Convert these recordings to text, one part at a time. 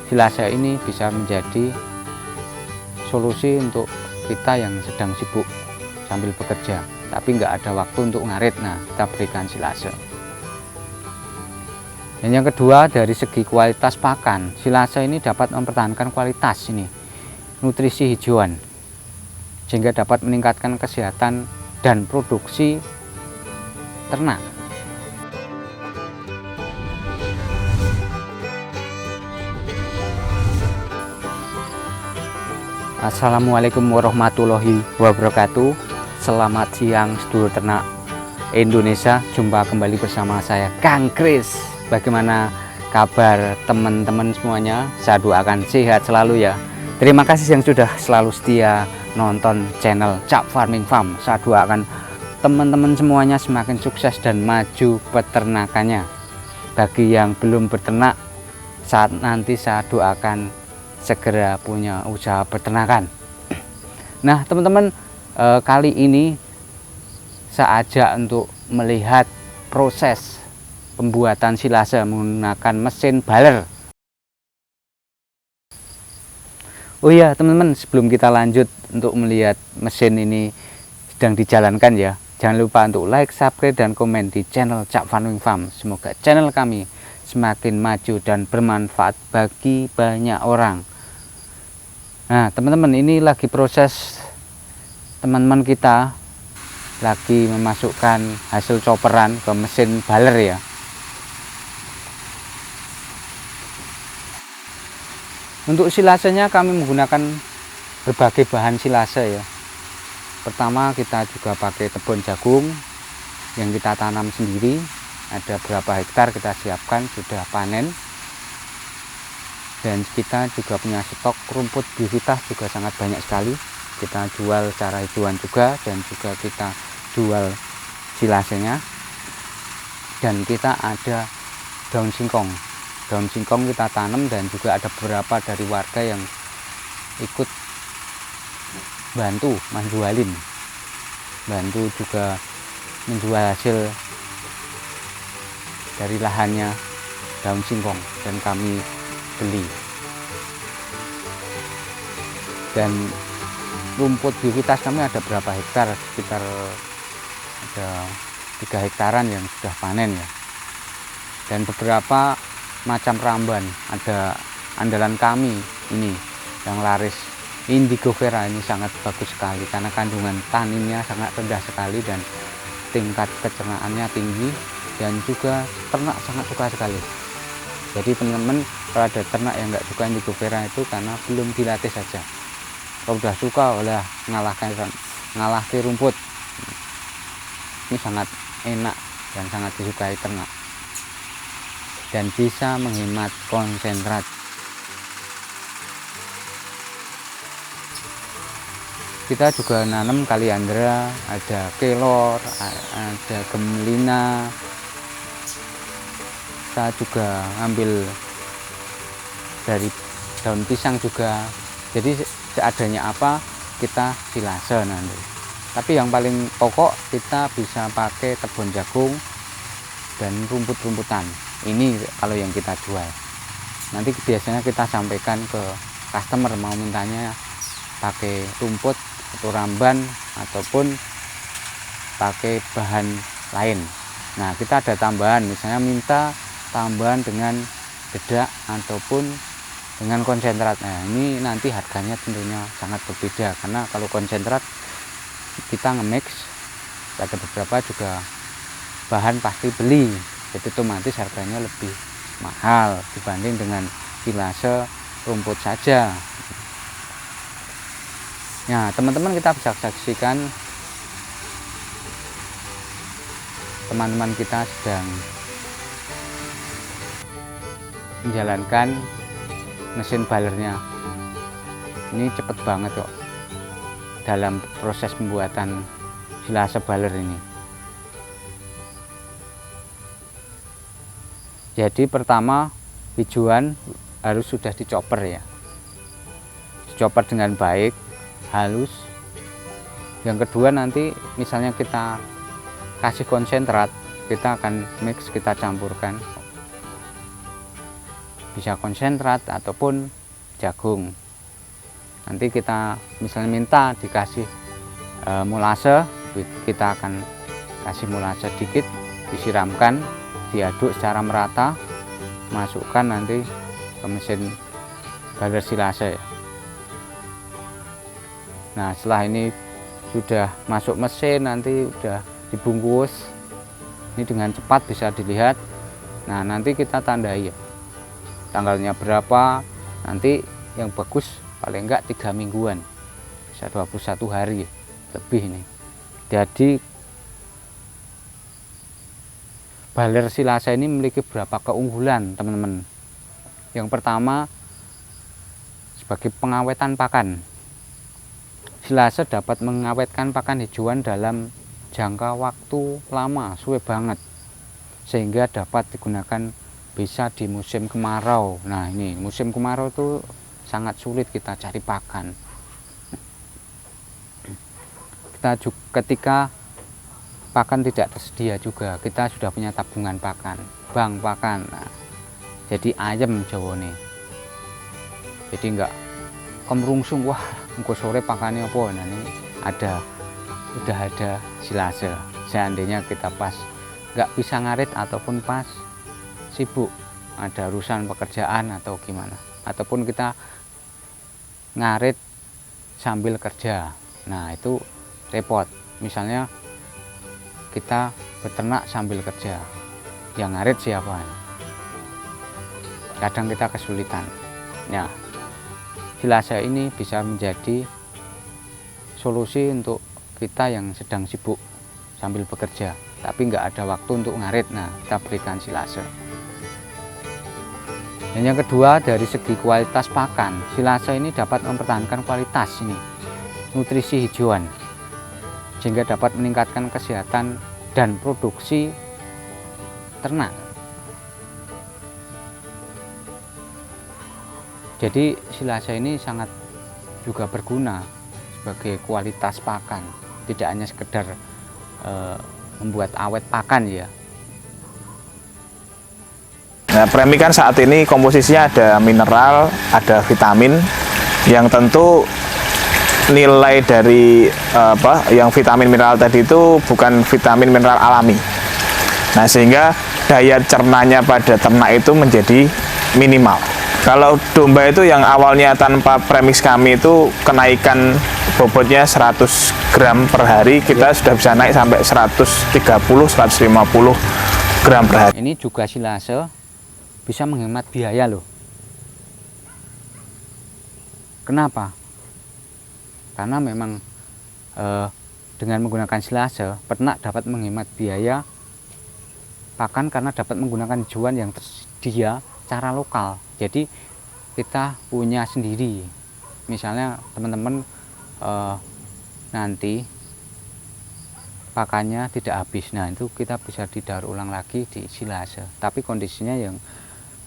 silase ini bisa menjadi solusi untuk kita yang sedang sibuk sambil bekerja tapi nggak ada waktu untuk ngarit. Nah, kita berikan silase. Dan yang kedua, dari segi kualitas pakan, silase ini dapat mempertahankan kualitas nutrisi hijauan sehingga dapat meningkatkan kesehatan dan produksi ternak. Assalamualaikum warahmatullahi wabarakatuh. Selamat siang sedulur ternak Indonesia. Jumpa kembali bersama saya Kang Kris. Bagaimana kabar teman-teman semuanya? Saya doakan sehat selalu ya. Terima kasih yang sudah selalu setia nonton channel Cap Farming Farm. Saya doakan teman-teman semuanya semakin sukses dan maju peternakannya. Bagi yang belum beternak, saat nanti saya doakan segera punya usaha peternakan. Nah teman-teman, kali ini saya ajak untuk melihat proses pembuatan silase menggunakan mesin baler. Oh iya teman-teman, sebelum kita lanjut untuk melihat mesin ini sedang dijalankan ya, jangan lupa untuk like, subscribe, dan komen di channel Cap Farming Farm. Semoga channel kami semakin maju dan bermanfaat bagi banyak orang. Nah teman-teman, ini lagi proses teman-teman kita lagi memasukkan hasil chopperan ke mesin baler ya. Untuk silasenya kami menggunakan berbagai bahan silase ya. Pertama, kita juga pakai tebon jagung yang kita tanam sendiri. Ada berapa hektar kita siapkan, sudah panen. Dan kita juga punya stok rumput biovitas juga sangat banyak sekali. Kita jual secara hijauan juga, dan juga kita jual silasenya. Dan kita ada daun singkong. Daun singkong kita tanam, dan juga ada beberapa dari warga yang ikut bantu menjualin, bantu juga menjual hasil dari lahannya daun singkong, dan kami beli. Dan rumput biovitas kami ada berapa hektar, sekitar ada 3 hektaran yang sudah panen ya. Dan beberapa macam ramban, ada andalan kami ini yang laris Indigo Vera. Ini sangat bagus sekali karena kandungan taninnya sangat rendah sekali dan tingkat pencernaannya tinggi, dan juga ternak sangat suka sekali. Jadi teman-teman, kalau ada ternak yang nggak suka Indigo Vera itu karena belum dilatih saja. Kalau sudah suka, oleh ngalahkan rumput. Ini sangat enak dan sangat disukai ternak, dan bisa menghemat konsentrat. Kita juga nanam kaliandra, ada kelor, ada gemelina. Kita juga ambil dari daun pisang juga. Jadi seadanya apa kita silase nanti. Tapi yang paling pokok kita bisa pakai tebon jagung dan rumput-rumputan. Ini kalau yang kita jual. Nanti biasanya kita sampaikan ke customer mau mintanya pakai rumput atau ramban ataupun pakai bahan lain. Nah kita ada tambahan, misalnya minta tambahan dengan dedak ataupun dengan konsentrat. Nah ini nanti harganya tentunya sangat berbeda, karena kalau konsentrat kita nge-mix, ada beberapa juga bahan pasti beli, jadi otomatis harganya lebih mahal dibanding dengan silase rumput saja. Nah teman-teman, kita bisa saksikan teman-teman kita sedang menjalankan mesin balernya. Ini cepet banget kok dalam proses pembuatan silase baler ini. Jadi pertama, hijauan harus sudah dicopper ya, dicopper dengan baik, halus. Yang kedua, nanti misalnya kita kasih konsentrat, kita akan mix, kita campurkan bisa konsentrat ataupun jagung. Nanti kita misalnya minta dikasih molase, kita akan kasih molase sedikit, disiramkan, diaduk secara merata, masukkan nanti ke mesin baler silase. Nah, setelah ini sudah masuk mesin, nanti sudah dibungkus. Ini dengan cepat bisa dilihat. Nah, nanti kita tandai ya, tanggalnya berapa. Nanti yang bagus paling enggak 3 mingguan, bisa 21 hari lebih ini. Jadi baler silase ini memiliki beberapa keunggulan, teman-teman. Yang pertama, sebagai pengawetan pakan. Silase dapat mengawetkan pakan hijauan dalam jangka waktu lama, suwe banget, sehingga dapat digunakan bisa di musim kemarau. Nah, ini musim kemarau itu sangat sulit kita cari pakan. Ketika pakan tidak tersedia juga, kita sudah punya tabungan pakan, bank pakan. Nah, jadi ayam Jawa nih. Jadi enggak kemrungsung, wah engko sore pakannya apa. Nah, ini udah ada silase. Seandainya kita pas nggak bisa ngarit ataupun pas sibuk ada urusan pekerjaan atau gimana, ataupun kita ngarit sambil kerja, nah itu repot. Misalnya kita beternak sambil kerja, yang ngarit siapa? Kadang kita kesulitan. Nah, silase ini bisa menjadi solusi untuk kita yang sedang sibuk sambil bekerja tapi nggak ada waktu untuk ngarit. Nah, kita berikan silase. Dan yang kedua, dari segi kualitas pakan, silase ini dapat mempertahankan kualitas nutrisi hijauan, sehingga dapat meningkatkan kesehatan dan produksi ternak. Jadi silase ini sangat juga berguna sebagai kualitas pakan, tidak hanya sekedar membuat awet pakan ya. Nah, premi kan saat ini komposisinya ada mineral, ada vitamin, yang tentu nilai dari yang vitamin mineral tadi itu bukan vitamin mineral alami. Nah, sehingga daya cernanya pada ternak itu menjadi minimal. Kalau domba itu yang awalnya tanpa premix kami itu kenaikan bobotnya 100 gram per hari, kita sudah bisa naik sampai 130-150 gram per hari. Ini juga silase bisa menghemat biaya loh. Kenapa? Karena memang dengan menggunakan silase, peternak dapat menghemat biaya pakan karena dapat menggunakan hijauan yang tersedia secara lokal. Jadi kita punya sendiri. Misalnya teman-teman nanti pakannya tidak habis, nah itu kita bisa didaur ulang lagi di silase. Tapi kondisinya yang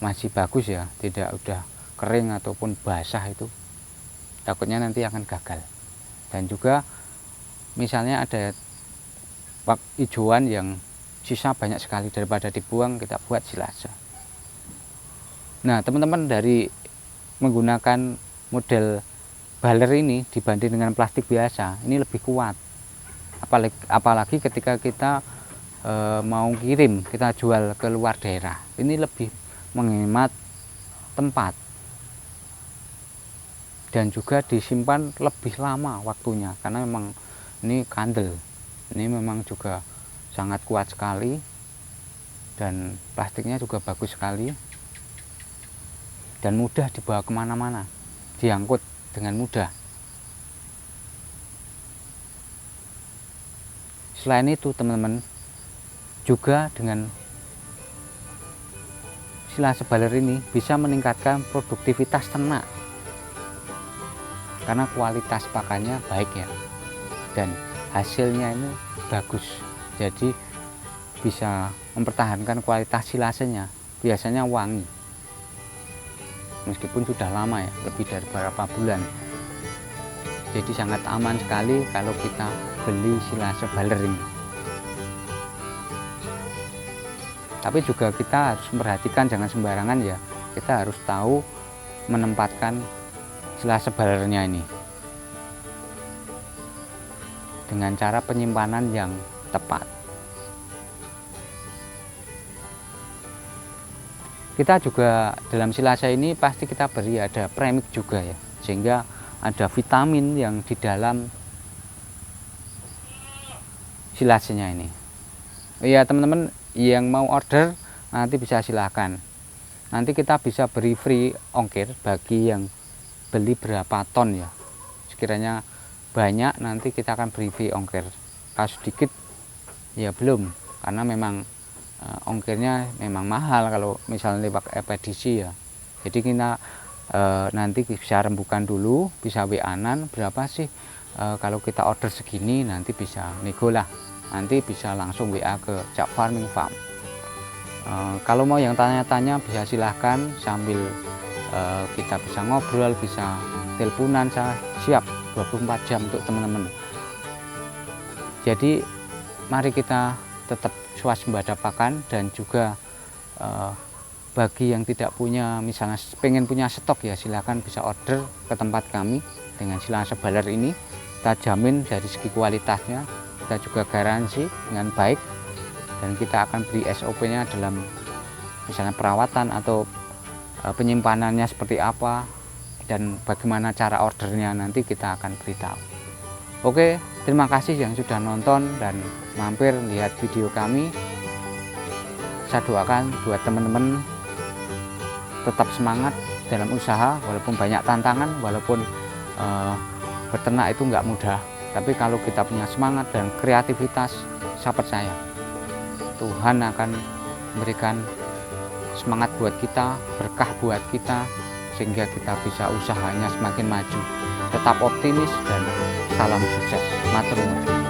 masih bagus ya, tidak udah kering ataupun basah, itu takutnya nanti akan gagal. Dan juga misalnya ada hijauan yang sisa banyak sekali, daripada dibuang kita buat silase. Nah, teman-teman, dari menggunakan model baler ini dibanding dengan plastik biasa, ini lebih kuat. Apalagi ketika kita mau kirim, kita jual ke luar daerah, ini lebih menghemat tempat dan juga disimpan lebih lama waktunya, karena memang ini kandel, ini memang juga sangat kuat sekali dan plastiknya juga bagus sekali dan mudah dibawa kemana-mana, diangkut dengan mudah. Selain itu teman-teman, juga dengan silase baler ini bisa meningkatkan produktivitas ternak karena kualitas pakannya baik ya, dan hasilnya ini bagus. Jadi bisa mempertahankan kualitas silasenya, biasanya wangi meskipun sudah lama ya, lebih dari beberapa bulan. Jadi sangat aman sekali kalau kita beli silase baler ini. Tapi juga kita harus memperhatikan jangan sembarangan ya kita harus tahu menempatkan silase balernya ini dengan cara penyimpanan yang tepat. Kita juga dalam silase ini pasti kita beri ada premix juga ya, sehingga ada vitamin yang di dalam silasenya ini. Ya teman-teman yang mau order nanti bisa silahkan. Nanti kita bisa beri free ongkir bagi yang beli berapa ton ya. Sekiranya banyak nanti kita akan beri free ongkir. Kalau sedikit ya belum, karena memang ongkirnya memang mahal kalau misalnya lewat ekspedisi ya. Jadi kita nanti bisa rembukan dulu, bisa WA-an berapa sih kalau kita order segini, nanti bisa nego lah, nanti bisa langsung WA ke Jak Farming Farm. Kalau mau yang tanya-tanya bisa silahkan, sambil kita bisa ngobrol, bisa teleponan, saya siap 24 jam untuk teman-teman. Jadi mari kita tetap swasembada pakan, dan juga bagi yang tidak punya, misalnya pengen punya stok ya silahkan bisa order ke tempat kami dengan silase baler ini. Kita jamin dari segi kualitasnya, kita juga garansi dengan baik, dan kita akan beri SOP-nya dalam misalnya perawatan atau penyimpanannya seperti apa, dan bagaimana cara ordernya nanti kita akan beritahu. Oke, terima kasih yang sudah nonton dan mampir lihat video kami. Saya doakan buat teman-teman tetap semangat dalam usaha, walaupun banyak tantangan, walaupun beternak itu nggak mudah. Tapi kalau kita punya semangat dan kreativitas, saya percaya Tuhan akan memberikan semangat buat kita, berkah buat kita, sehingga kita bisa usahanya semakin maju. Tetap optimis dan salam sukses. Matur nuwun.